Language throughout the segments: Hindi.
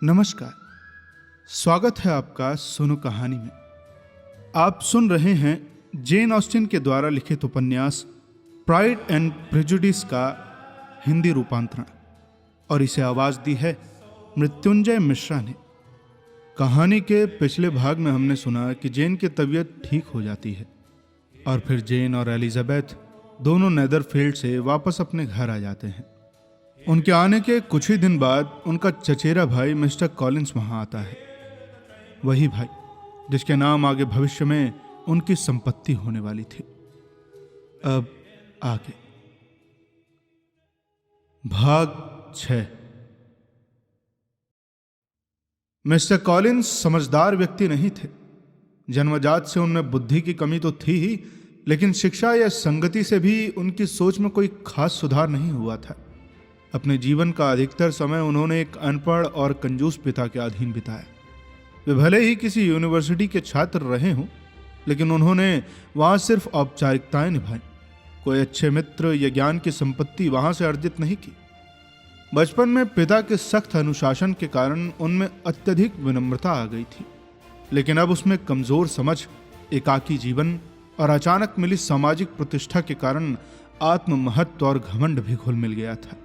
नमस्कार। स्वागत है आपका सुनो कहानी में। आप सुन रहे हैं जेन ऑस्टिन के द्वारा लिखित उपन्यास प्राइड एंड प्रेजुडिस का हिंदी रूपांतरण, और इसे आवाज दी है मृत्युंजय मिश्रा ने। कहानी के पिछले भाग में हमने सुना कि जेन की तबीयत ठीक हो जाती है और फिर जेन और एलिजाबेथ दोनों नेदरफील्ड से वापस अपने घर आ जाते हैं। उनके आने के कुछ ही दिन बाद उनका चचेरा भाई मिस्टर कॉलिंस वहां आता है, वही भाई जिसके नाम आगे भविष्य में उनकी संपत्ति होने वाली थी। अब आगे भाग 6। मिस्टर कॉलिंस समझदार व्यक्ति नहीं थे। जन्मजात से उनमें बुद्धि की कमी तो थी ही, लेकिन शिक्षा या संगति से भी उनकी सोच में कोई खास सुधार नहीं हुआ था। अपने जीवन का अधिकतर समय उन्होंने एक अनपढ़ और कंजूस पिता के अधीन बिताया। वे भले ही किसी यूनिवर्सिटी के छात्र रहे हों, लेकिन उन्होंने वहां सिर्फ औपचारिकताएं निभाई। कोई अच्छे मित्र या ज्ञान की संपत्ति वहां से अर्जित नहीं की। बचपन में पिता के सख्त अनुशासन के कारण उनमें अत्यधिक विनम्रता आ गई थी, लेकिन अब उसमें कमजोर समझ, एकाकी जीवन और अचानक मिली सामाजिक प्रतिष्ठा के कारण आत्म महत्व और घमंड भी घुल मिल गया था।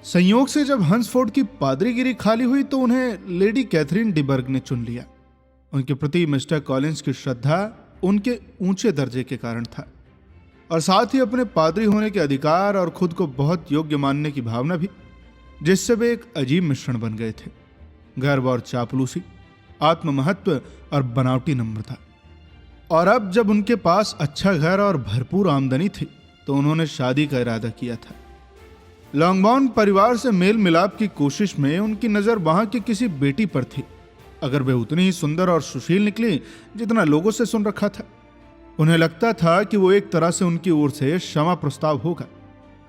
संयोग से जब हंसफोर्ड की पादरीगिरी खाली हुई तो उन्हें लेडी कैथरीन डिबर्ग ने चुन लिया। उनके प्रति मिस्टर कॉलिंस की श्रद्धा उनके ऊंचे दर्जे के कारण था, और साथ ही अपने पादरी होने के अधिकार और खुद को बहुत योग्य मानने की भावना भी, जिससे वे एक अजीब मिश्रण बन गए थे। गर्व और चापलूसी, आत्म महत्व और बनावटी नम्रता। और अब जब उनके पास अच्छा घर और भरपूर आमदनी थी तो उन्होंने शादी का इरादा किया था। लॉन्गबॉर्न परिवार से मेल मिलाप की कोशिश में उनकी नजर वहां की किसी बेटी पर थी, अगर वे उतनी ही सुंदर और सुशील निकली जितना लोगों से सुन रखा था। उन्हें लगता था कि वो एक तरह से उनकी ओर से क्षमा प्रस्ताव होगा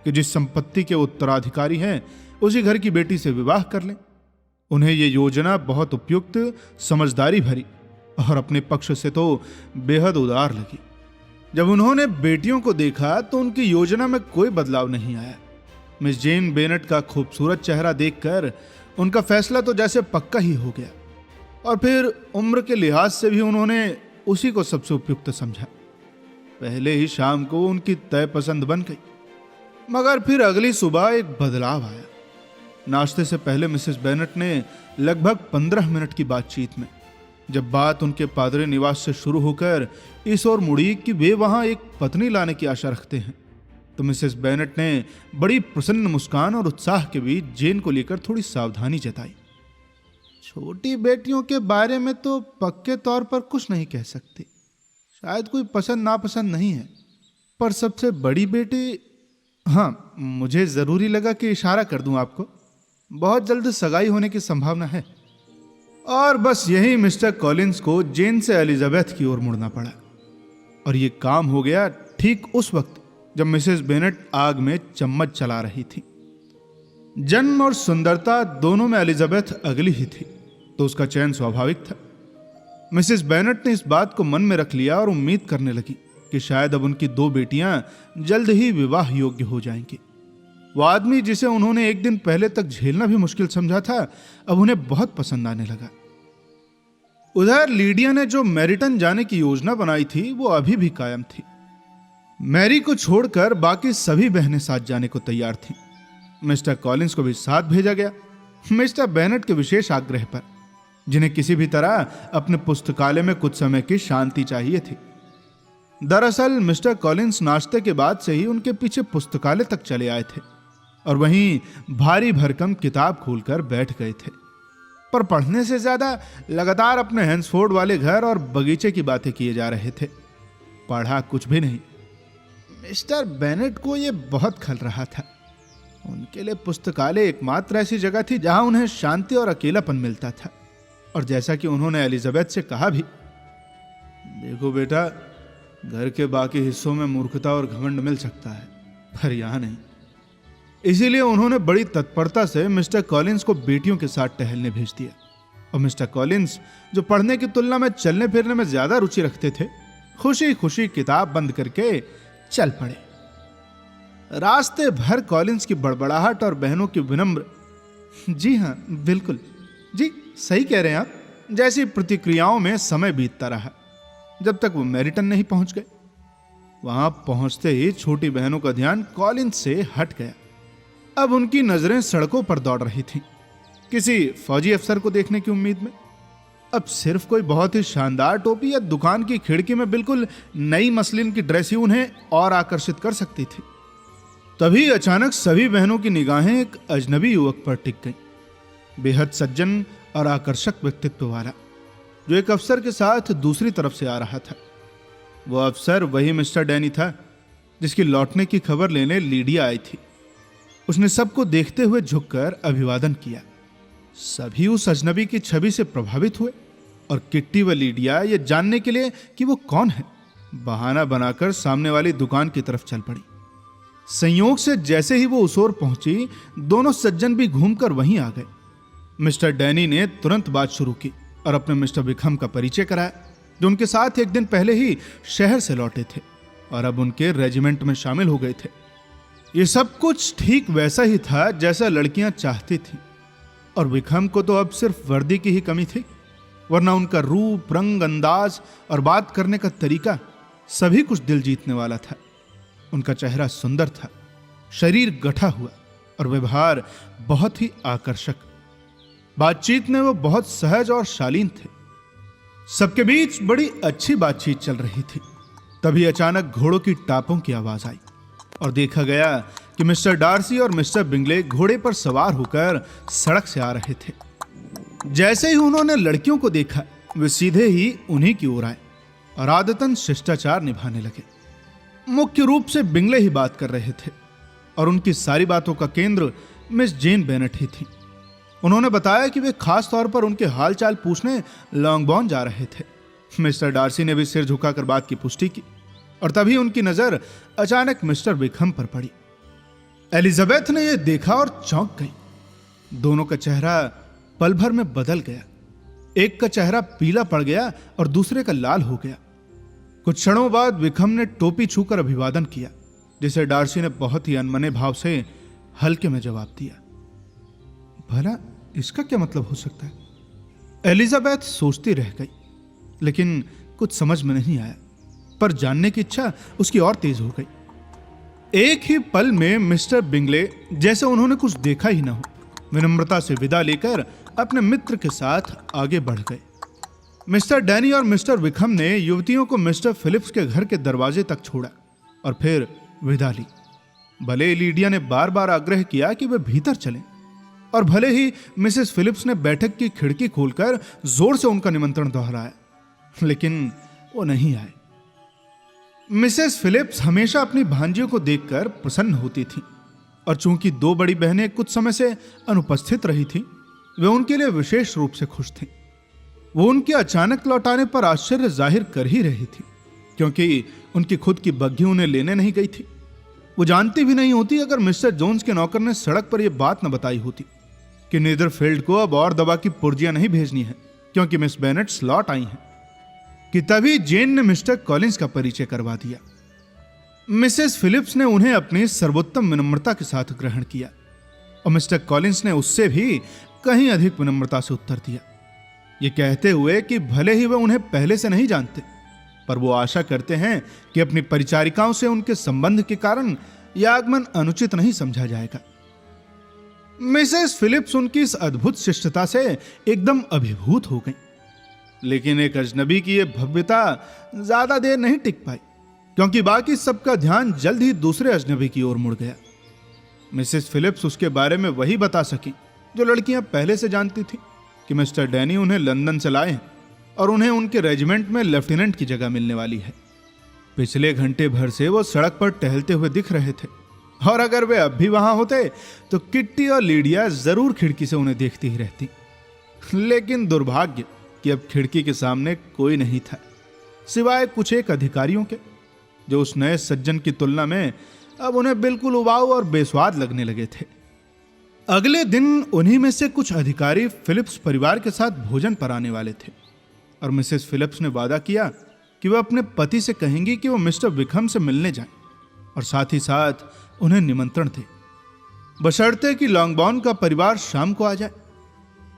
कि जिस संपत्ति के उत्तराधिकारी हैं उसी घर की बेटी से विवाह कर लें। उन्हें ये योजना बहुत उपयुक्त, समझदारी भरी और अपने पक्ष से तो बेहद उदार लगी। जब उन्होंने बेटियों को देखा तो उनकी योजना में कोई बदलाव नहीं आया। मिस जेन बेनेट का खूबसूरत चेहरा देखकर उनका फैसला तो जैसे पक्का ही हो गया, और फिर उम्र के लिहाज से भी उन्होंने उसी को सबसे उपयुक्त समझा। पहले ही शाम को उनकी तय पसंद बन गई, मगर फिर अगली सुबह एक बदलाव आया। नाश्ते से पहले मिसेस बेनेट ने लगभग 15 मिनट की बातचीत में, जब बात उनके पादरी निवास से शुरू होकर इस ओर मुड़ी कि वे वहां एक पत्नी लाने की आशा रखते हैं, तो मिसेस बेनेट ने बड़ी प्रसन्न मुस्कान और उत्साह के बीच जेन को लेकर थोड़ी सावधानी जताई। छोटी बेटियों के बारे में तो पक्के तौर पर कुछ नहीं कह सकती, शायद कोई पसंद नापसंद नहीं है, पर सबसे बड़ी बेटी, हाँ, मुझे जरूरी लगा कि इशारा कर दूं आपको, बहुत जल्द सगाई होने की संभावना है। और बस यही मिस्टर कॉलिंस को जेन से एलिजाबेथ की ओर मुड़ना पड़ा, और ये काम हो गया ठीक उस वक्त जब मिसेस बेनेट आग में चम्मच चला रही थी। जन्म और सुंदरता दोनों में एलिजाबेथ अगली ही थी, तो उसका चयन स्वाभाविक था। मिसेस बेनेट ने इस बात को मन में रख लिया और उम्मीद करने लगी कि शायद अब उनकी 2 बेटियां जल्द ही विवाह योग्य हो जाएंगी। वो आदमी जिसे उन्होंने एक दिन पहले तक झेलना भी मुश्किल समझा था, अब उन्हें बहुत पसंद आने लगा। उधर लीडिया ने जो मैरिटन जाने की योजना बनाई थी वो अभी भी कायम थी। मैरी को छोड़कर बाकी सभी बहनें साथ जाने को तैयार थीं। मिस्टर कॉलिंस को भी साथ भेजा गया, मिस्टर बेनेट के विशेष आग्रह पर, जिन्हें किसी भी तरह अपने पुस्तकालय में कुछ समय की शांति चाहिए थी। दरअसल मिस्टर कॉलिंस नाश्ते के बाद से ही उनके पीछे पुस्तकालय तक चले आए थे और वहीं भारी भरकम किताब खोलकर बैठ गए थे, पर पढ़ने से ज्यादा लगातार अपने हैंसफोर्ड वाले घर और बगीचे की बातें किए जा रहे थे। पढ़ा कुछ भी नहीं। मिस्टर बेनेट को यह बहुत खल रहा था। उनके लिए पुस्तकालय एकमात्र ऐसी जगह थी जहां उन्हें शांति और अकेलापन मिलता था, और जैसा कि उन्होंने एलिजाबेथ से कहा भी, देखो बेटा, घर के बाकी हिस्सों में मूर्खता और घमंड मिल सकता है, पर यहां नहीं। इसीलिए उन्होंने बड़ी तत्परता से मिस्टर कॉलिंस को बेटियों के साथ टहलने भेज दिया, और मिस्टर कॉलिंस, जो पढ़ने की तुलना में चलने फिरने में ज्यादा रुचि रखते थे, खुशी खुशी किताब बंद करके चल पड़े। रास्ते भर कॉलिंस की बड़बड़ाहट और बहनों की विनम्र, जी हाँ बिल्कुल, जी सही कह रहे हैं आप। जैसी प्रतिक्रियाओं में समय बीतता रहा जब तक वो मैरिटन नहीं पहुंच गए। वहां पहुंचते ही छोटी बहनों का ध्यान कॉलिंस से हट गया। अब उनकी नजरें सड़कों पर दौड़ रही थीं, किसी फौजी अफसर को देखने की उम्मीद में। अब सिर्फ कोई बहुत ही शानदार टोपी या दुकान की खिड़की में बिल्कुल नई मसलिन की ड्रेस ही उन्हें और आकर्षित कर सकती थी। तभी अचानक सभी बहनों की निगाहें एक अजनबी युवक पर टिक गईं, बेहद सज्जन और आकर्षक व्यक्तित्व वाला, जो एक अफसर के साथ दूसरी तरफ से आ रहा था। वो अफसर वही मिस्टर डैनी था जिसकी लौटने की खबर लेने लीडिया आई थी। उसने सबको देखते हुए झुककर अभिवादन किया। सभी उस अजनबी की छवि से प्रभावित हुए और किट्टी व लीडिया ये जानने के लिए कि वो कौन है, बहाना बनाकर सामने वाली दुकान की तरफ चल पड़ी। संयोग से जैसे ही वो उस ओर पहुंची, दोनों सज्जन भी घूमकर वहीं आ गए। मिस्टर डैनी ने तुरंत बात शुरू की और अपने मिस्टर विक्रम का परिचय कराया, जो उनके साथ एक दिन पहले ही शहर से लौटे थे और अब उनके रेजिमेंट में शामिल हो गए थे। ये सब कुछ ठीक वैसा ही था जैसा लड़कियां चाहती थीं, और विक्रम को तो अब सिर्फ वर्दी की ही कमी थी, वरना उनका रूप, रंग, अंदाज और बात करने का तरीका सभी कुछ दिल जीतने वाला था। उनका चेहरा सुंदर था, शरीर गठा हुआ और व्यवहार बहुत ही आकर्षक। बातचीत में वो बहुत सहज और शालीन थे। सबके बीच बड़ी अच्छी बातचीत चल रही थी। तभी अचानक घोड़ों की टापों की आवाज आई और देखा गया कि मिस्टर डार्सी और मिस्टर बिंगले घोड़े पर सवार होकर सड़क से आ रहे थे। जैसे ही उन्होंने लड़कियों को देखा, वे सीधे ही उन्हीं की ओर आए और आदतन शिष्टाचार निभाने लगे। मुख्य रूप से बिंगले ही बात कर रहे थे और उनकी सारी बातों का केंद्र मिस जेन बेनेट ही थी। उन्होंने बताया कि वे खास तौर पर उनके हालचाल पूछने लॉन्गबॉर्न जा रहे थे। मिस्टर डार्सी ने भी सिर झुकाकर बात की पुष्टि की और तभी उनकी नजर अचानक मिस्टर विक्रम पर पड़ी। एलिजाबेथ ने यह देखा और चौंक गई। दोनों का चेहरा पल भर में बदल गया। एक का चेहरा पीला पड़ गया और दूसरे का लाल हो गया। कुछ क्षणों बाद विक्रम ने टोपी छूकर अभिवादन किया, जिसे डार्सी ने बहुत ही अनमने भाव से हल्के में जवाब दिया। भला इसका क्या मतलब हो सकता है? एलिजाबेथ सोचती रह गई, लेकिन कुछ समझ में नहीं आया, पर जानने की इच्छा उसकी और तेज हो गई। एक ही पल में मिस्टर बिंगले, जैसे उन्होंने कुछ देखा ही ना हो, विनम्रता से विदा लेकर अपने मित्र के साथ आगे बढ़ गए। मिस्टर डैनी और मिस्टर विक्रम ने युवतियों को मिस्टर फिलिप्स के घर के दरवाजे तक छोड़ा और फिर विदा ली। भले लीडिया ने बार बार आग्रह किया कि वे भीतर चलें, और भले ही मिसेस फिलिप्स ने बैठक की खिड़की खोलकर जोर से उनका निमंत्रण दोहराया, लेकिन वो नहीं आए। मिसेस फिलिप्स हमेशा अपनी भांजियों को देखकर प्रसन्न होती थी, और चूंकि दो बड़ी बहनें कुछ समय से अनुपस्थित रही थीं, वे उनके लिए विशेष रूप से खुश थीं। वो उनके अचानक लौटाने पर आश्चर्य जाहिर कर ही रही थी, क्योंकि उनकी खुद की बग्घी उन्हें लेने नहीं गई थी। वो जानती भी नहीं होती अगर मिस्टर जोन्स के नौकर ने सड़क पर यह बात न बताई होती कि नीदरफील्ड को अब और दवा की पुर्जियां नहीं भेजनी है, क्योंकि मिस बेनेट लौट आई हैं, कि तभी जेन ने मिस्टर कॉलिंस का परिचय करवा दिया। मिसेस फिलिप्स ने उन्हें अपनी सर्वोत्तम विनम्रता के साथ ग्रहण किया और मिस्टर कॉलिंस ने उससे भी कहीं अधिक विनम्रता से उत्तर दिया, ये कहते हुए कि भले ही वे उन्हें पहले से नहीं जानते, पर वो आशा करते हैं कि अपनी परिचारिकाओं से उनके संबंध के कारण यह आगमन अनुचित नहीं समझा जाएगा। मिसेस फिलिप्स उनकी इस अद्भुत शिष्टता से एकदम अभिभूत हो गईं, लेकिन एक अजनबी की यह भव्यता ज्यादा देर नहीं टिक पाई, क्योंकि बाकी सबका ध्यान जल्द ही दूसरे अजनबी की ओर मुड़ गया। मिसेस फिलिप्स उसके बारे में वही बता सकी जो लड़कियां पहले से जानती थी, कि मिस्टर डैनी उन्हें लंदन से लाए हैं और उन्हें उनके रेजिमेंट में लेफ्टिनेंट की जगह मिलने वाली है। पिछले घंटे भर से वो सड़क पर टहलते हुए दिख रहे थे, और अगर वे अब भी वहां होते तो किट्टी और लीडिया जरूर खिड़की से उन्हें देखती ही रहती। लेकिन दुर्भाग्य कि अब खिड़की के सामने कोई नहीं था, सिवाय कुछ एक अधिकारियों के, जो उस नए सज्जन की तुलना में अब उन्हें बिल्कुल उबाऊ और बेस्वाद लगने लगे थे। अगले दिन उन्हीं में से कुछ अधिकारी फिलिप्स परिवार के साथ भोजन पर आने वाले थे, और मिसेस फिलिप्स ने वादा किया कि वह अपने पति से कहेंगी कि वो मिस्टर विक्रम से मिलने जाएं और साथ ही साथ उन्हें निमंत्रण दें, बशर्ते कि लॉन्गबॉर्न का परिवार शाम को आ जाए।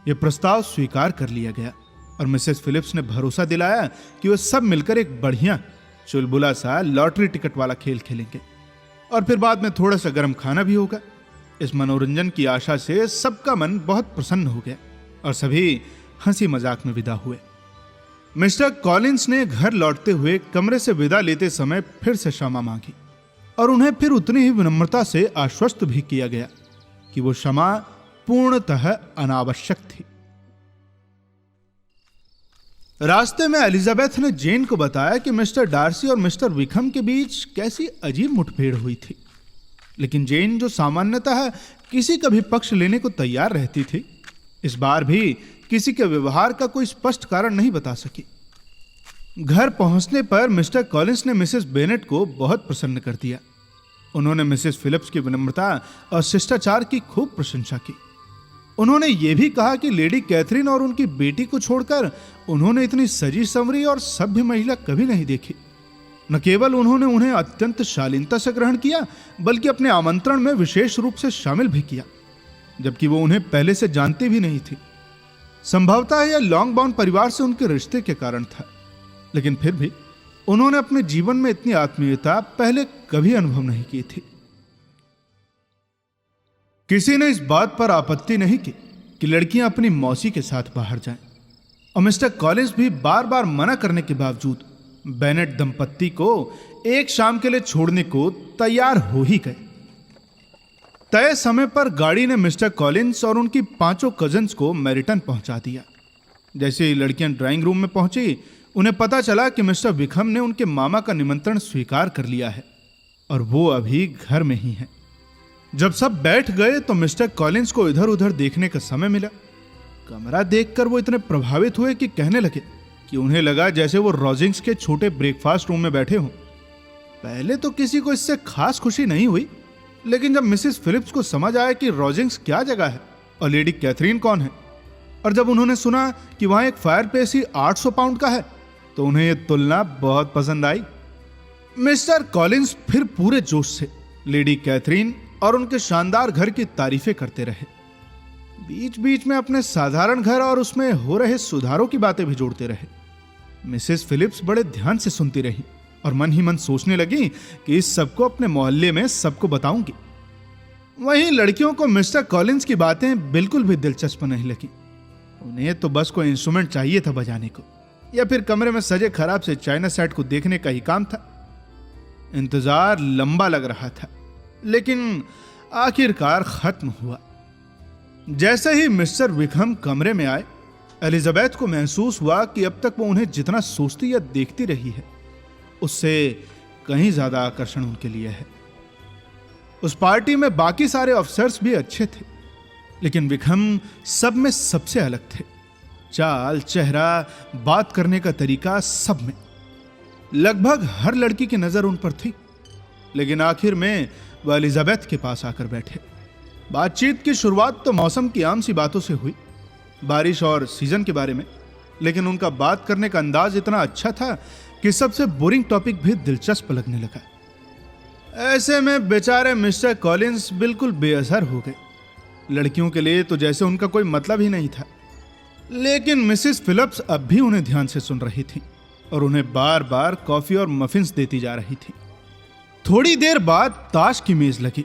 यह प्रस्ताव स्वीकार कर लिया गया और मिसेस फिलिप्स ने भरोसा दिलाया कि वे सब मिलकर एक बढ़िया चुलबुला सा लॉटरी टिकट वाला खेल खेलेंगे और फिर बाद में थोड़ा सा गर्म खाना भी होगा। इस मनोरंजन की आशा से सबका मन बहुत प्रसन्न हो गया और सभी हंसी मजाक में विदा हुए। मिस्टर कॉलिंस ने घर लौटते हुए कमरे से विदा लेते समय फिर से क्षमा मांगी और उन्हें फिर उतनी ही विनम्रता से आश्वस्त भी किया गया कि वो क्षमा पूर्णतः अनावश्यक थी। रास्ते में एलिजाबेथ ने जेन को बताया कि मिस्टर डार्सी और मिस्टर विकहम के बीच कैसी अजीब मुठभेड़ हुई थी, लेकिन जेन जो सामान्यतः किसी का भी पक्ष लेने को तैयार रहती थी, इस बार भी किसी के व्यवहार का कोई स्पष्ट कारण नहीं बता सकी। घर पहुंचने पर मिस्टर कॉलिंस ने मिसेस बेनेट को बहुत प्रसन्न कर दिया। उन्होंने मिसेस फिलिप्स की विनम्रता और शिष्टाचार की खूब प्रशंसा की। उन्होंने ये भी कहा कि लेडी कैथरीन और उनकी बेटी को छोड़कर उन्होंने इतनी सजी संवरी और सभ्य महिला कभी नहीं देखी। न केवल उन्होंने उन्हें अत्यंत शालीनता से ग्रहण किया, बल्कि अपने आमंत्रण में विशेष रूप से शामिल भी किया, जबकि वो उन्हें पहले से जानती भी नहीं थी। संभवतः यह लॉन्ग बाउंड परिवार से उनके रिश्ते के कारण था, लेकिन फिर भी उन्होंने अपने जीवन में इतनी आत्मीयता पहले कभी अनुभव नहीं की थी। किसी ने इस बात पर आपत्ति नहीं की कि लड़कियां अपनी मौसी के साथ बाहर जाएं, और मिस्टर कॉलिंस भी बार बार मना करने के बावजूद बेनेट दंपत्ति को एक शाम के लिए छोड़ने को तैयार हो ही गए। तय समय पर गाड़ी ने मिस्टर कॉलिंस और उनकी 5 कजन्स को मैरिटन पहुंचा दिया। जैसे ही लड़कियां ड्राइंग रूम में पहुंची, उन्हें पता चला कि मिस्टर विकहम ने उनके मामा का निमंत्रण स्वीकार कर लिया है और वो अभी घर में ही हैं। जब सब बैठ गए तो मिस्टर कॉलिंस को इधर उधर देखने का समय मिला। कमरा देखकर वो इतने प्रभावित हुए कि कहने लगे कि उन्हें लगा जैसे वो रॉजिंग्स के छोटे ब्रेकफास्ट रूम में बैठे हों। पहले तो किसी को इससे खास खुशी नहीं हुई, लेकिन जब मिसेस फिलिप्स को समझ आया कि रॉजिंग्स क्या जगह है और लेडी कैथरीन कौन है, और जब उन्होंने सुना कि वहां एक फायर प्लेस ही 800 पाउंड का है, तो उन्हें यह तुलना बहुत पसंद आई। मिस्टर कॉलिंस फिर पूरे जोश से लेडी कैथरीन और उनके शानदार घर की तारीफें करते रहे। बीच बीच में अपने साधारण घर और उसमें हो रहे सुधारों की बातें भी जोड़ते रहे। मिसेस फिलिप्स बड़े ध्यान से सुनती रही और मन ही मन सोचने लगी कि इस सबको अपने मोहल्ले में सबको बताऊंगी। वहीं लड़कियों को मिस्टर कॉलिंस की बातें बिल्कुल भी दिलचस्प नहीं लगी। उन्हें तो बस कोई इंस्ट्रूमेंट चाहिए था बजाने को, या फिर कमरे में सजे खराब से चाइना सेट को देखने का ही काम था। इंतजार लंबा लग रहा था, लेकिन आखिरकार खत्म हुआ। जैसे ही मिस्टर विकहम कमरे में आए, एलिजाबेथ को महसूस हुआ कि अब तक वो उन्हें जितना सोचती या देखती रही है, उससे कहीं ज्यादा आकर्षण उनके लिए है। उस पार्टी में बाकी सारे अफसर्स भी अच्छे थे, लेकिन विकहम सब में सबसे अलग थे। चाल, चेहरा, बात करने का तरीका, सब में लगभग हर लड़की की नजर उन पर थी। लेकिन आखिर में वह एलिजाबेथ के पास आकर बैठे। बातचीत की शुरुआत तो मौसम की आम सी बातों से हुई, बारिश और सीजन के बारे में, लेकिन उनका बात करने का अंदाज इतना अच्छा था कि सबसे बोरिंग टॉपिक भी दिलचस्प लगने लगा। ऐसे में बेचारे मिस्टर कॉलिंस बिल्कुल बेअसर हो गए। लड़कियों के लिए तो जैसे उनका कोई मतलब ही नहीं था। लेकिन मिसेस फिलिप्स अब भी उन्हें ध्यान से सुन रही थी और उन्हें बार बार कॉफी और मफिन्स देती जा रही थी। थोड़ी देर बाद ताश की मेज लगी।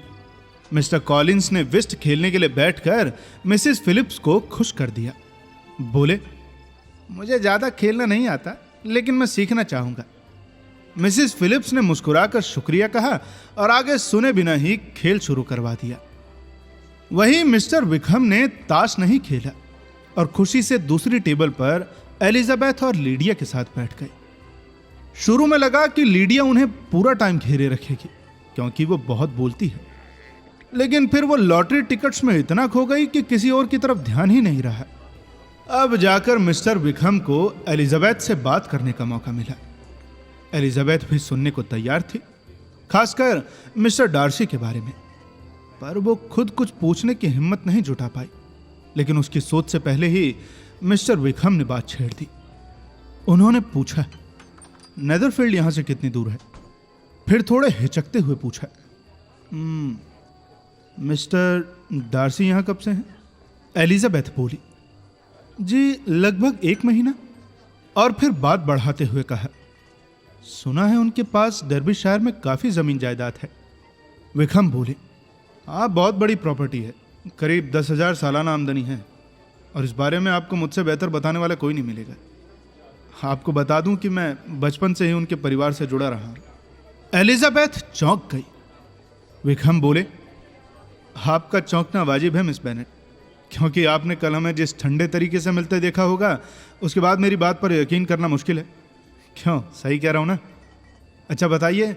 मिस्टर कॉलिंस ने विस्ट खेलने के लिए बैठकर मिसेस फिलिप्स को खुश कर दिया। बोले, मुझे ज्यादा खेलना नहीं आता, लेकिन मैं सीखना चाहूंगा। मिसेस फिलिप्स ने मुस्कुराकर शुक्रिया कहा और आगे सुने बिना ही खेल शुरू करवा दिया। वहीं मिस्टर विकहम ने ताश नहीं खेला और खुशी से दूसरी टेबल पर एलिजाबेथ और लीडिया के साथ बैठ गए। शुरू में लगा कि लीडिया उन्हें पूरा टाइम घेरे रखेगी, क्योंकि वो बहुत बोलती है, लेकिन फिर वो लॉटरी टिकट्स में इतना खो गई कि किसी और की तरफ ध्यान ही नहीं रहा। अब जाकर मिस्टर विकहम को एलिजाबेथ से बात करने का मौका मिला। एलिजाबेथ भी सुनने को तैयार थी, खासकर मिस्टर डार्सी के बारे में, पर वो खुद कुछ पूछने की हिम्मत नहीं जुटा पाई। लेकिन उसकी सोच से पहले ही मिस्टर विकहम ने बात छेड़ दी। उन्होंने पूछा, नेदरफील्ड यहां से कितनी दूर है? फिर थोड़े हिचकते हुए पूछा, मिस्टर डार्सी यहां कब से हैं? एलिजाबेथ बोली, जी लगभग 1 महीना। और फिर बात बढ़ाते हुए कहा, सुना है उनके पास डर्बीशायर में काफी जमीन जायदाद है। विक्रम बोले, हाँ बहुत बड़ी प्रॉपर्टी है, करीब 10,000 सालाना आमदनी है, और इस बारे में आपको मुझसे बेहतर बताने वाला कोई नहीं मिलेगा। आपको बता दूं कि मैं बचपन से ही उनके परिवार से जुड़ा रहा हूं। एलिजाबेथ चौंक गई। विक्रम बोले, आपका चौंकना वाजिब है मिस बेनेट, क्योंकि आपने कल हमें जिस ठंडे तरीके से मिलते देखा होगा, उसके बाद मेरी बात पर यकीन करना मुश्किल है। क्यों, सही कह रहा हूं ना? अच्छा बताइए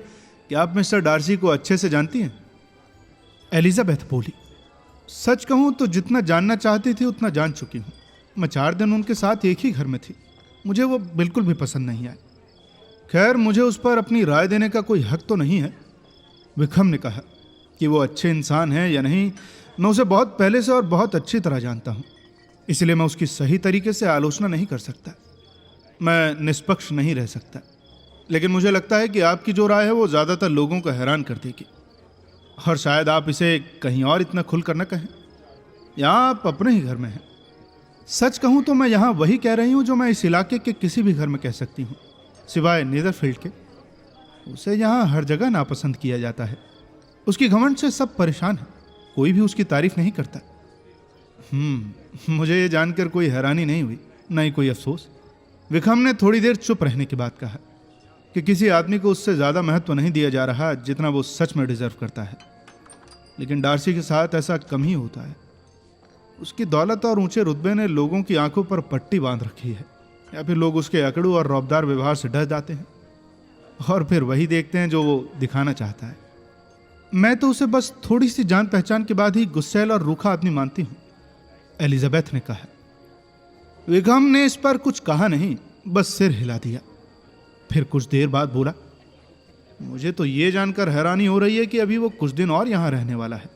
कि आप मिस्टर डार्सी को अच्छे से जानती हैं? एलिजाबेथ बोली, सच कहूं तो जितना जानना चाहती थी उतना जान चुकी हूं। मैं 4 दिन उनके साथ एक ही घर में थी। मुझे वो बिल्कुल भी पसंद नहीं आए। खैर, मुझे उस पर अपनी राय देने का कोई हक तो नहीं है। विक्रम ने कहा कि वो अच्छे इंसान हैं या नहीं, मैं उसे बहुत पहले से और बहुत अच्छी तरह जानता हूं, इसलिए मैं उसकी सही तरीके से आलोचना नहीं कर सकता। मैं निष्पक्ष नहीं रह सकता। लेकिन मुझे लगता है कि आपकी जो राय है वो ज़्यादातर लोगों को हैरान कर देगी, और शायद आप इसे कहीं और इतना खुलकर न कहें। यहाँ आप अपने ही घर में हैं। सच कहूँ तो मैं यहाँ वही कह रही हूँ जो मैं इस इलाके के किसी भी घर में कह सकती हूँ, सिवाय नीदरफील्ड के। उसे यहाँ हर जगह नापसंद किया जाता है। उसकी घमंड से सब परेशान हैं, कोई भी उसकी तारीफ नहीं करता। मुझे ये जानकर कोई हैरानी नहीं हुई, न ही कोई अफसोस। विक्रम ने थोड़ी देर चुप रहने के बाद कहा कि किसी आदमी को उससे ज़्यादा महत्व नहीं दिया जा रहा जितना वो सच में डिजर्व करता है। लेकिन डार्सी के साथ ऐसा कम ही होता है। उसकी दौलत और ऊंचे रुतबे ने लोगों की आंखों पर पट्टी बांध रखी है, या फिर लोग उसके अकड़ू और रौबदार व्यवहार से डर जाते हैं और फिर वही देखते हैं जो वो दिखाना चाहता है। मैं तो उसे बस थोड़ी सी जान पहचान के बाद ही गुस्सैल और रूखा आदमी मानती हूं, एलिजाबेथ ने कहा। विक्रम ने इस पर कुछ कहा नहीं, बस सिर हिला दिया। फिर कुछ देर बाद बोला, मुझे तो ये जानकर हैरानी हो रही है कि अभी वो कुछ दिन और यहां रहने वाला है।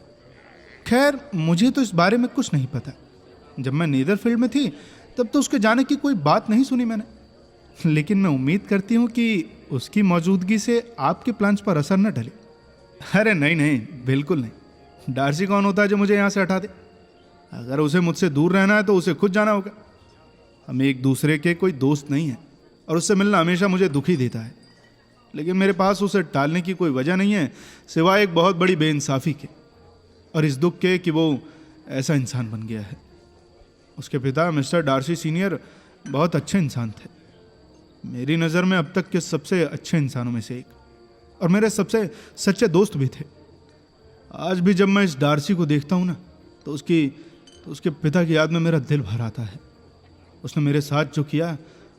खैर, मुझे तो इस बारे में कुछ नहीं पता। जब मैं नीदरफील्ड में थी तब तो उसके जाने की कोई बात नहीं सुनी मैंने, लेकिन मैं उम्मीद करती हूं कि उसकी मौजूदगी से आपके प्लान्स पर असर न डले। अरे नहीं नहीं, बिल्कुल नहीं। डार्सी कौन होता है जो मुझे यहां से हटा दे? अगर उसे मुझसे दूर रहना है तो उसे खुद जाना होगा। हम एक दूसरे के कोई दोस्त नहीं हैं, और उससे मिलना हमेशा मुझे दुखी देता है। लेकिन मेरे पास उसे टालने की कोई वजह नहीं है, सिवाय एक बहुत बड़ी बेइंसाफी के, और इस दुख के कि वो ऐसा इंसान बन गया है। उसके पिता मिस्टर डार्सी सीनियर बहुत अच्छे इंसान थे, मेरी नज़र में अब तक के सबसे अच्छे इंसानों में से एक, और मेरे सबसे सच्चे दोस्त भी थे। आज भी जब मैं इस डार्सी को देखता हूँ ना, तो उसके पिता की याद में मेरा दिल भर आता है। उसने मेरे साथ जो किया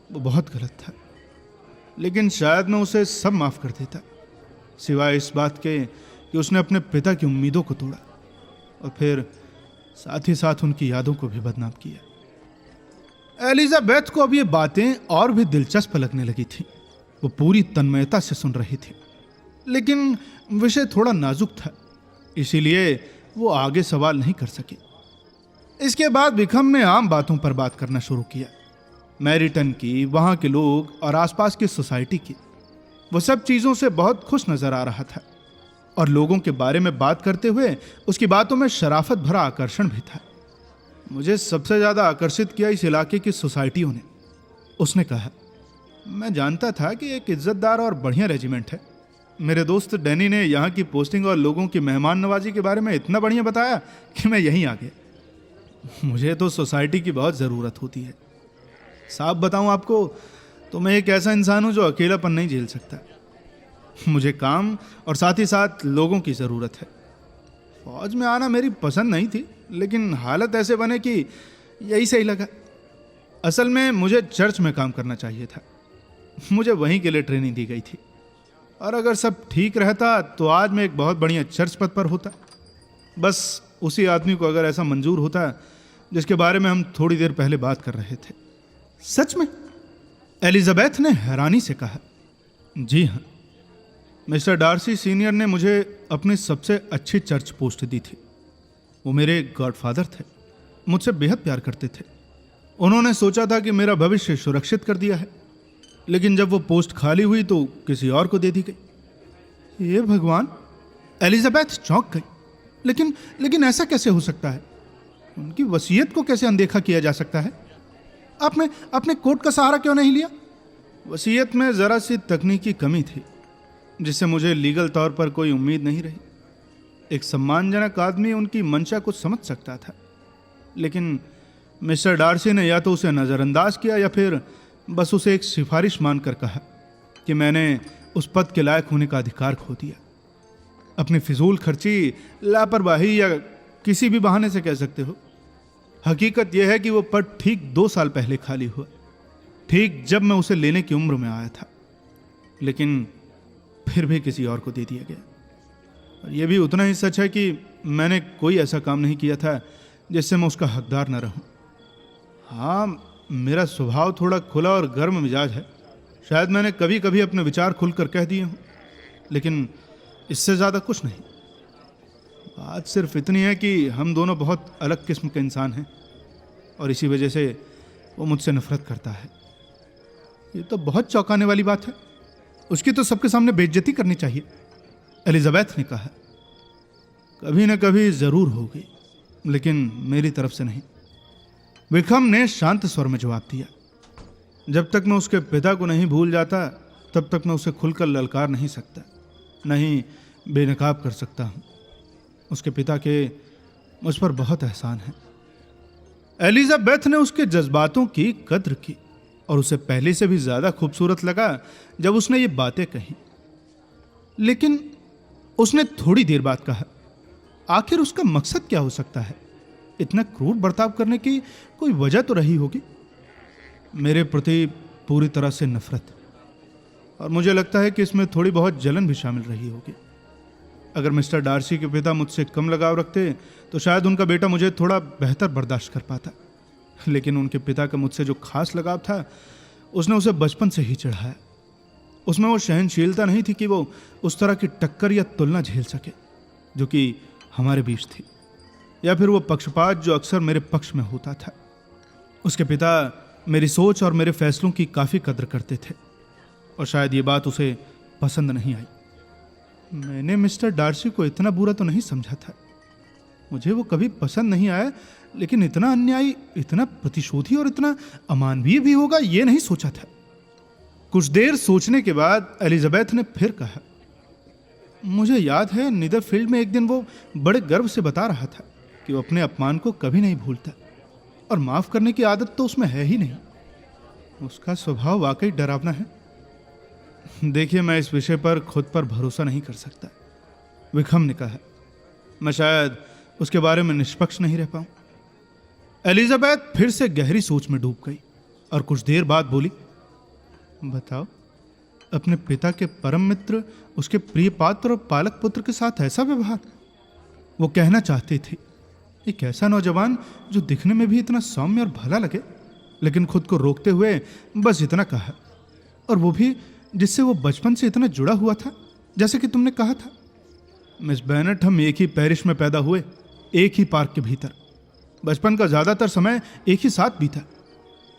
वो बहुत गलत था, लेकिन शायद मैं उसे सब माफ़ कर देता, सिवाय इस बात के कि उसने अपने पिता की उम्मीदों को तोड़ा, और फिर साथ ही साथ उनकी यादों को भी बदनाम किया। एलिजाबेथ को अब ये बातें और भी दिलचस्प लगने लगी थी। वो पूरी तन्मयता से सुन रही थी, लेकिन विषय थोड़ा नाजुक था, इसीलिए वो आगे सवाल नहीं कर सकी। इसके बाद विक्रम ने आम बातों पर बात करना शुरू किया, मैरिटन की, वहां के लोग और आसपास की सोसाइटी की। वो सब चीजों से बहुत खुश नजर आ रहा था, और लोगों के बारे में बात करते हुए उसकी बातों में शराफत भरा आकर्षण भी था। मुझे सबसे ज्यादा आकर्षित किया इस इलाके की सोसाइटियों ने, उसने कहा। मैं जानता था कि एक इज्जतदार और बढ़िया रेजिमेंट है। मेरे दोस्त डैनी ने यहाँ की पोस्टिंग और लोगों की मेहमान नवाजी के बारे में इतना बढ़िया बताया कि मैं यहीं आ गया। मुझे तो सोसाइटी की बहुत ज़रूरत होती है। साफ बताऊं आपको तो मैं एक ऐसा इंसान हूं जो अकेलापन नहीं झेल सकता। मुझे काम और साथ ही साथ लोगों की ज़रूरत है। फौज में आना मेरी पसंद नहीं थी, लेकिन हालत ऐसे बने कि यही सही लगा। असल में मुझे चर्च में काम करना चाहिए था, मुझे वहीं के लिए ट्रेनिंग दी गई थी, और अगर सब ठीक रहता तो आज मैं एक बहुत बढ़िया चर्च पद पर होता। बस उसी आदमी को अगर ऐसा मंजूर होता जिसके बारे में हम थोड़ी देर पहले बात कर रहे थे। सच में? एलिजाबेथ ने हैरानी से कहा। जी हाँ, मिस्टर डार्सी सीनियर ने मुझे अपनी सबसे अच्छी चर्च पोस्ट दी थी। वो मेरे गॉडफादर थे, मुझसे बेहद प्यार करते थे। उन्होंने सोचा था कि मेरा भविष्य सुरक्षित कर दिया है, लेकिन जब वो पोस्ट खाली हुई तो किसी और को दे दी गई। ये भगवान! एलिजाबेथ चौंक गई। लेकिन ऐसा कैसे हो सकता है? उनकी वसीयत को कैसे अनदेखा किया जा सकता है? आपने कोर्ट का सहारा क्यों नहीं लिया? वसीयत में ज़रा सी तकनीकी कमी थी जिससे मुझे लीगल तौर पर कोई उम्मीद नहीं रही। एक सम्मानजनक आदमी उनकी मंशा को समझ सकता था, लेकिन मिस्टर डार्सी ने या तो उसे नज़रअंदाज किया या फिर बस उसे एक सिफारिश मानकर कहा कि मैंने उस पद के लायक होने का अधिकार खो दिया। अपनी फिजूल खर्ची, लापरवाही या किसी भी बहाने से कह सकते हो, हकीकत यह है कि वो पद ठीक 2 साल पहले खाली हुआ, ठीक जब मैं उसे लेने की उम्र में आया था, लेकिन फिर भी किसी और को दे दिया गया। और यह भी उतना ही सच है कि मैंने कोई ऐसा काम नहीं किया था जिससे मैं उसका हकदार न रहूं। हाँ, मेरा स्वभाव थोड़ा खुला और गर्म मिजाज है, शायद मैंने कभी कभी अपने विचार खुलकर कह दिए हों, लेकिन इससे ज़्यादा कुछ नहीं। बात सिर्फ इतनी है कि हम दोनों बहुत अलग किस्म के इंसान हैं और इसी वजह से वो मुझसे नफरत करता है। ये तो बहुत चौंकाने वाली बात है। उसकी तो सबके सामने बेइज्जती करनी चाहिए, एलिजाबेथ ने कहा। कभी न कभी ज़रूर होगी, लेकिन मेरी तरफ से नहीं, विक्रम ने शांत स्वर में जवाब दिया। जब तक मैं उसके पिता को नहीं भूल जाता तब तक मैं उसे खुलकर ललकार नहीं सकता, नहीं बेनकाब कर सकता हूं। उसके पिता के मुझ पर बहुत एहसान है। एलिजाबेथ ने उसके जज्बातों की कद्र की और उसे पहले से भी ज्यादा खूबसूरत लगा जब उसने ये बातें कही। लेकिन उसने थोड़ी देर बाद कहा, आखिर उसका मकसद क्या हो सकता है? इतना क्रूर बर्ताव करने की कोई वजह तो रही होगी। मेरे प्रति पूरी तरह से नफरत, और मुझे लगता है कि इसमें थोड़ी बहुत जलन भी शामिल रही होगी। अगर मिस्टर डार्सी के पिता मुझसे कम लगाव रखते तो शायद उनका बेटा मुझे थोड़ा बेहतर बर्दाश्त कर पाता, लेकिन उनके पिता का मुझसे जो खास लगाव था उसने उसे बचपन से ही चढ़ाया। उसमें वो सहनशीलता नहीं थी कि वो उस तरह की टक्कर या तुलना झेल सके जो कि हमारे बीच थी, या फिर वो पक्षपात जो अक्सर मेरे पक्ष में होता था। उसके पिता मेरी सोच और मेरे फैसलों की काफ़ी कद्र करते थे और शायद ये बात उसे पसंद नहीं आई। मैंने मिस्टर डार्सी को इतना बुरा तो नहीं समझा था, मुझे वो कभी पसंद नहीं आया, लेकिन इतना अन्यायी, इतना प्रतिशोधी और इतना अमानवीय भी होगा ये नहीं सोचा था। कुछ देर सोचने के बाद एलिजाबेथ ने फिर कहा, मुझे याद है नीदरफील्ड में एक दिन वो बड़े गर्व से बता रहा था कि वो अपने अपमान को कभी नहीं भूलता और माफ करने की आदत तो उसमें है ही नहीं। उसका स्वभाव वाकई डरावना है। देखिए, मैं इस विषय पर खुद पर भरोसा नहीं कर सकता, विक्रम ने कहा। मैं शायद उसके बारे में निष्पक्ष नहीं रह पाऊं। एलिजाबेथ फिर से गहरी सोच में डूब गई और कुछ देर बाद बोली, बताओ, अपने पिता के परम मित्र, उसके प्रिय पात्र और पालक पुत्र के साथ ऐसा व्यवहार? वो कहना चाहते थे, एक ऐसा नौजवान जो दिखने में भी इतना सौम्य और भला लगे, लेकिन खुद को रोकते हुए बस इतना कहा, और वो भी जिससे वो बचपन से इतना जुड़ा हुआ था, जैसे कि तुमने कहा था। मिस बेनेट, हम एक ही पेरिश में पैदा हुए, एक ही पार्क के भीतर। बचपन का ज्यादातर समय एक ही साथ बीता,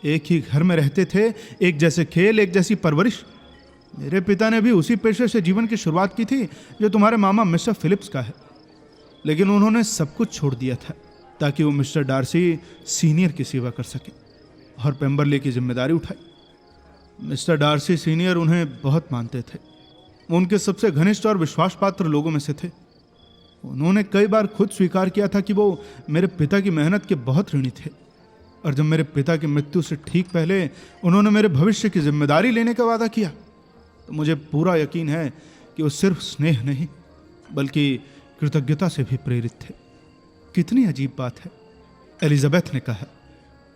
एक ही घर में रहते थे, एक जैसे खेल, एक जैसी परवरिश। मेरे पिता ने भी उसी पेशे से जीवन की शुरुआत की थी जो तुम्हारे मामा मिस्टर फिलिप्स का है, लेकिन उन्होंने सब कुछ छोड़ दिया था ताकि वो मिस्टर डार्सी सीनियर की सेवा कर सके और पेम्बरले की जिम्मेदारी उठाई। मिस्टर डार्सी सीनियर उन्हें बहुत मानते थे, वो उनके सबसे घनिष्ठ और विश्वास पात्र लोगों में से थे। उन्होंने कई बार खुद स्वीकार किया था कि वो मेरे पिता की मेहनत के बहुत ऋणी थे, और जब मेरे पिता की मृत्यु से ठीक पहले उन्होंने मेरे भविष्य की जिम्मेदारी लेने का वादा किया तो मुझे पूरा यकीन है कि वो सिर्फ स्नेह नहीं बल्कि कृतज्ञता से भी प्रेरित थे। कितनी अजीब बात है, एलिजाबेथ ने कहा,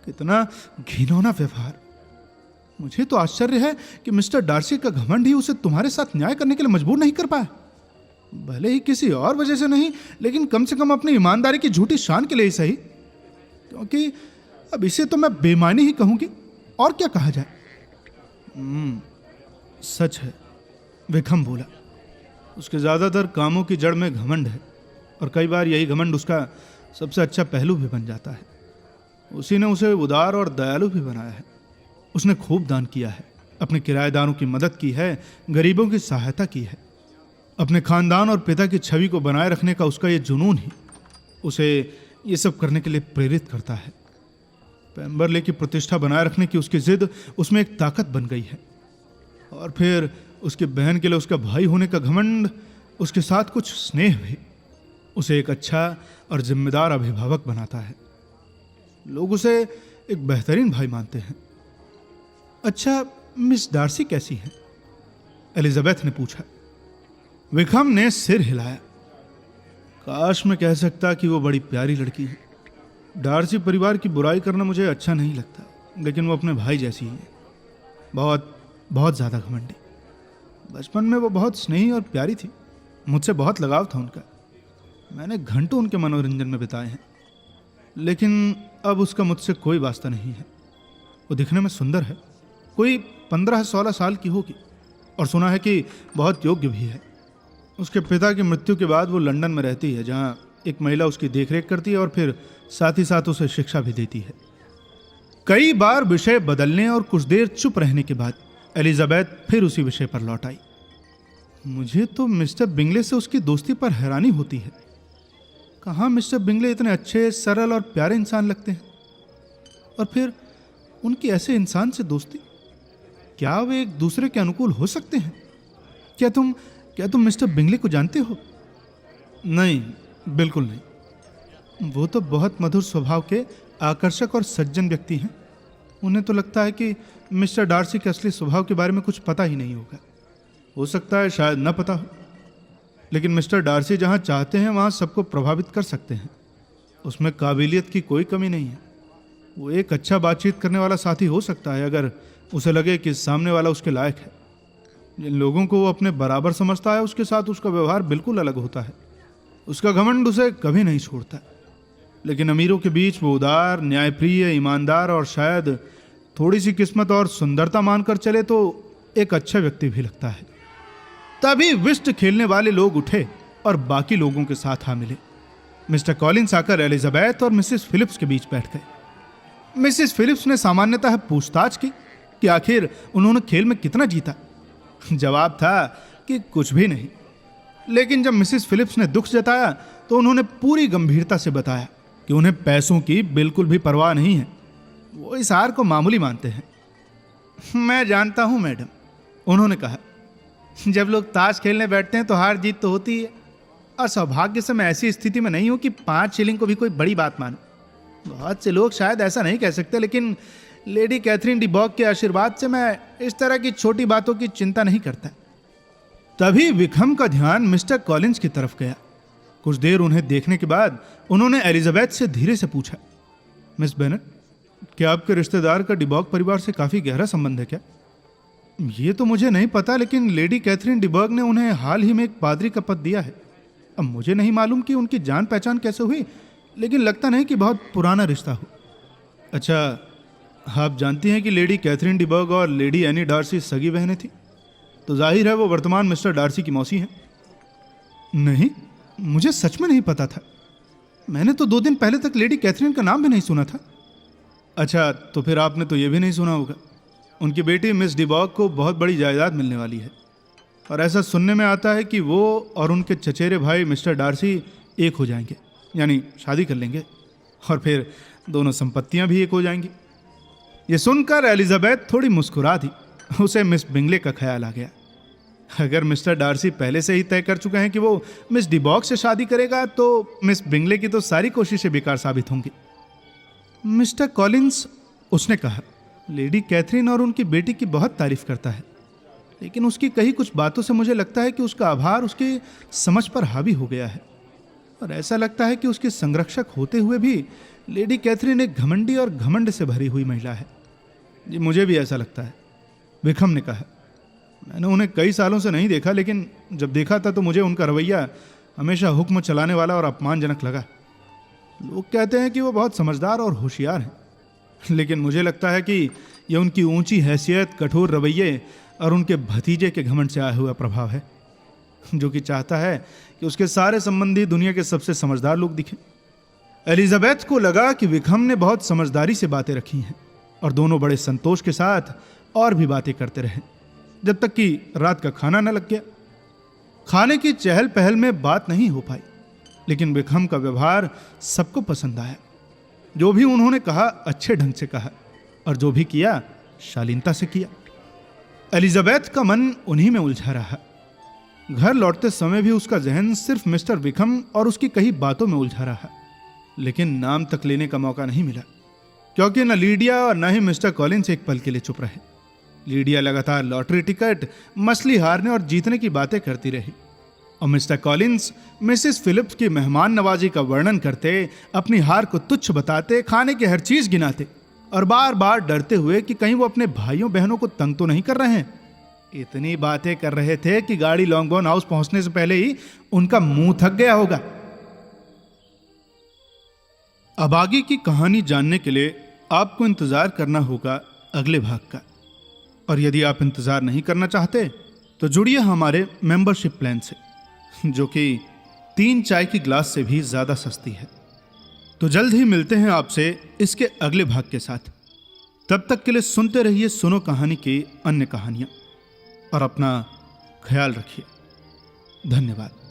कितना घिनौना व्यवहार। मुझे तो आश्चर्य है कि मिस्टर डार्सी का घमंड ही उसे तुम्हारे साथ न्याय करने के लिए मजबूर नहीं कर पाया। भले ही किसी और वजह से नहीं, लेकिन कम से कम अपनी ईमानदारी की झूठी शान के लिए ही सही, क्योंकि अब इसे तो मैं बेईमानी ही कहूंगी, और क्या कहा जाए। सच है, विक्रम बोला। उसके ज्यादातर कामों की जड़ में घमंड है, और कई बार यही घमंड उसका सबसे अच्छा पहलू भी बन जाता है। उसी ने उसे उदार और दयालु भी बनाया है। उसने खूब दान किया है, अपने किराएदारों की मदद की है, गरीबों की सहायता की है। अपने खानदान और पिता की छवि को बनाए रखने का उसका ये जुनून ही उसे ये सब करने के लिए प्रेरित करता है। पेम्बरले की प्रतिष्ठा बनाए रखने की उसकी जिद उसमें एक ताकत बन गई है। और फिर उसकी बहन के लिए उसका भाई होने का घमंड, उसके साथ कुछ स्नेह भी उसे एक अच्छा और जिम्मेदार अभिभावक बनाता है। लोग उसे एक बेहतरीन भाई मानते हैं। अच्छा, मिस डार्सी कैसी है? एलिजाबेथ ने पूछा। विक्रम ने सिर हिलाया। काश मैं कह सकता कि वो बड़ी प्यारी लड़की है। डार्सी परिवार की बुराई करना मुझे अच्छा नहीं लगता, लेकिन वो अपने भाई जैसी है। बहुत बहुत ज़्यादा घमंडी। बचपन में वो बहुत स्नेही और प्यारी थी। मुझसे बहुत लगाव था उनका। मैंने घंटों उनके मनोरंजन में बिताए हैं, लेकिन अब उसका मुझसे कोई वास्ता नहीं है। वो दिखने में सुंदर है, कोई 15-16 साल की होगी, और सुना है कि बहुत योग्य भी है। उसके पिता की मृत्यु के बाद वो लंदन में रहती है, जहाँ एक महिला उसकी देखरेख करती है और फिर साथ ही साथ उसे शिक्षा भी देती है। कई बार विषय बदलने और कुछ देर चुप रहने के बाद एलिजाबेथ फिर उसी विषय पर लौट आई। मुझे तो मिस्टर बिंगले से उसकी दोस्ती पर हैरानी होती है। कहाँ मिस्टर बिंगले इतने अच्छे, सरल और प्यारे इंसान लगते हैं, और फिर उनकी ऐसे इंसान से दोस्ती। क्या वे एक दूसरे के अनुकूल हो सकते हैं? क्या तुम मिस्टर बिंगले को जानते हो? नहीं, बिल्कुल नहीं। वो तो बहुत मधुर स्वभाव के, आकर्षक और सज्जन व्यक्ति हैं। उन्हें तो लगता है कि मिस्टर डार्सी के असली स्वभाव के बारे में कुछ पता ही नहीं होगा। हो सकता है शायद न पता हो, लेकिन मिस्टर डार्सी जहाँ चाहते हैं वहाँ सबको प्रभावित कर सकते हैं। उसमें काबिलियत की कोई कमी नहीं है। वो एक अच्छा बातचीत करने वाला साथी हो सकता है, अगर उसे लगे कि सामने वाला उसके लायक है। जिन लोगों को वो अपने बराबर समझता है, उसके साथ उसका व्यवहार बिल्कुल अलग होता है। उसका घमंड उसे कभी नहीं छोड़ता। लेकिन अमीरों के बीच वो उदार, न्यायप्रिय, ईमानदार और शायद थोड़ी सी किस्मत और सुंदरता मानकर चले तो एक अच्छा व्यक्ति भी लगता है। तभी विस्ट खेलने वाले लोग उठे और बाकी लोगों के साथ आ मिले। मिस्टर कॉलिंस आकर एलिजाबेथ और मिसेस फिलिप्स के बीच बैठ गए। मिसेस फिलिप्स ने सामान्यतः पूछताछ की कि आखिर उन्होंने खेल में कितना जीता। जवाब था कि कुछ भी नहीं। लेकिन जब मिसेस फिलिप्स ने दुख जताया तो उन्होंने पूरी गंभीरता से बताया कि उन्हें पैसों की बिल्कुल भी परवाह नहीं है। वो इस हार को मामूली मानते हैं। मैं जानता हूं मैडम, उन्होंने कहा। जब लोग ताश खेलने बैठते हैं तो हार जीत तो होती है, और सौभाग्य से मैं ऐसी स्थिति में नहीं हूं कि 5 शिलिंग को भी कोई बड़ी बात मानूं। बहुत से लोग शायद ऐसा नहीं कह सकते, लेकिन लेडी कैथरीन डिबॉक के आशीर्वाद से मैं इस तरह की छोटी बातों की चिंता नहीं करता। तभी विक्रम का ध्यान मिस्टर कॉलिंस की तरफ गया। कुछ देर उन्हें देखने के बाद उन्होंने एलिजाबेथ से धीरे से पूछा, मिस बेनेट, क्या आपके रिश्तेदार का डिबॉक परिवार से काफी गहरा संबंध है क्या? ये तो मुझे नहीं पता, लेकिन लेडी कैथरीन डिबर्ग ने उन्हें हाल ही में एक पादरी का पद दिया है। अब मुझे नहीं मालूम कि उनकी जान पहचान कैसे हुई, लेकिन लगता नहीं कि बहुत पुराना रिश्ता हो। अच्छा, आप जानती हैं कि लेडी कैथरीन डिबर्ग और लेडी एनी डार्सी सगी बहनें थी, तो जाहिर है वो वर्तमान मिस्टर डार्सी की मौसी हैं। नहीं, मुझे सच में नहीं पता था। मैंने तो 2 दिन पहले तक लेडी कैथरीन का नाम भी नहीं सुना था। अच्छा, तो फिर आपने तो ये भी नहीं सुना होगा, उनकी बेटी मिस डिबॉक को बहुत बड़ी जायदाद मिलने वाली है, और ऐसा सुनने में आता है कि वो और उनके चचेरे भाई मिस्टर डार्सी एक हो जाएंगे, यानी शादी कर लेंगे, और फिर दोनों संपत्तियां भी एक हो जाएंगी। ये सुनकर एलिजाबेथ थोड़ी मुस्कुरा दी। उसे मिस बिंगले का ख्याल आ गया। अगर मिस्टर डार्सी पहले से ही तय कर चुके हैं कि वो मिस डिबॉक से शादी करेगा, तो मिस बिंगले की तो सारी कोशिशें बेकार साबित होंगी। मिस्टर कॉलिंस, उसने कहा, लेडी कैथरीन और उनकी बेटी की बहुत तारीफ करता है, लेकिन उसकी कही कुछ बातों से मुझे लगता है कि उसका आभार उसकी समझ पर हावी हो गया है, और ऐसा लगता है कि उसकी संरक्षक होते हुए भी लेडी कैथरीन एक घमंडी और घमंड से भरी हुई महिला है। जी, मुझे भी ऐसा लगता है, विक्रम ने कहा। मैंने उन्हें कई सालों से नहीं देखा, लेकिन जब देखा था तो मुझे उनका रवैया हमेशा हुक्म चलाने वाला और अपमानजनक लगा। लोग कहते हैं कि वो बहुत समझदार और होशियार हैं, लेकिन मुझे लगता है कि यह उनकी ऊंची हैसियत, कठोर रवैये और उनके भतीजे के घमंड से आया हुआ प्रभाव है, जो कि चाहता है कि उसके सारे संबंधी दुनिया के सबसे समझदार लोग दिखें। एलिजाबेथ को लगा कि विक्रम ने बहुत समझदारी से बातें रखी हैं, और दोनों बड़े संतोष के साथ और भी बातें करते रहे, जब तक कि रात का खाना न लग गया। खाने की चहल पहल में बात नहीं हो पाई, लेकिन विक्रम का व्यवहार सबको पसंद आया। जो भी उन्होंने कहा अच्छे ढंग से कहा और जो भी किया शालीनता से किया। एलिजाबेथ का मन उन्हीं में उलझा रहा। घर लौटते समय भी उसका जहन सिर्फ मिस्टर विक्रम और उसकी कई बातों में उलझा रहा, लेकिन नाम तक लेने का मौका नहीं मिला, क्योंकि न लीडिया और न ही मिस्टर कॉलिंस एक पल के लिए चुप रहे। लीडिया लगातार लॉटरी टिकट, मछली हारने और जीतने की बातें करती रही और मिस्टर कॉलिंस मिसेस फिलिप्स की मेहमान नवाजी का वर्णन करते, अपनी हार को तुच्छ बताते, खाने की हर चीज गिनाते और बार बार डरते हुए कि कहीं वो अपने भाइयों बहनों को तंग तो नहीं कर रहे हैं। इतनी बातें कर रहे थे कि गाड़ी लॉन्गबोर्न हाउस पहुंचने से पहले ही उनका मुंह थक गया होगा। अब आगे की कहानी जानने के लिए आपको इंतजार करना होगा अगले भाग का, और यदि आप इंतजार नहीं करना चाहते तो जुड़िए हमारे मेंबरशिप प्लान से, जो कि 3 चाय की ग्लास से भी ज्यादा सस्ती है। तो जल्द ही मिलते हैं आपसे इसके अगले भाग के साथ। तब तक के लिए सुनते रहिए सुनो कहानी की अन्य कहानियां और अपना ख्याल रखिए। धन्यवाद।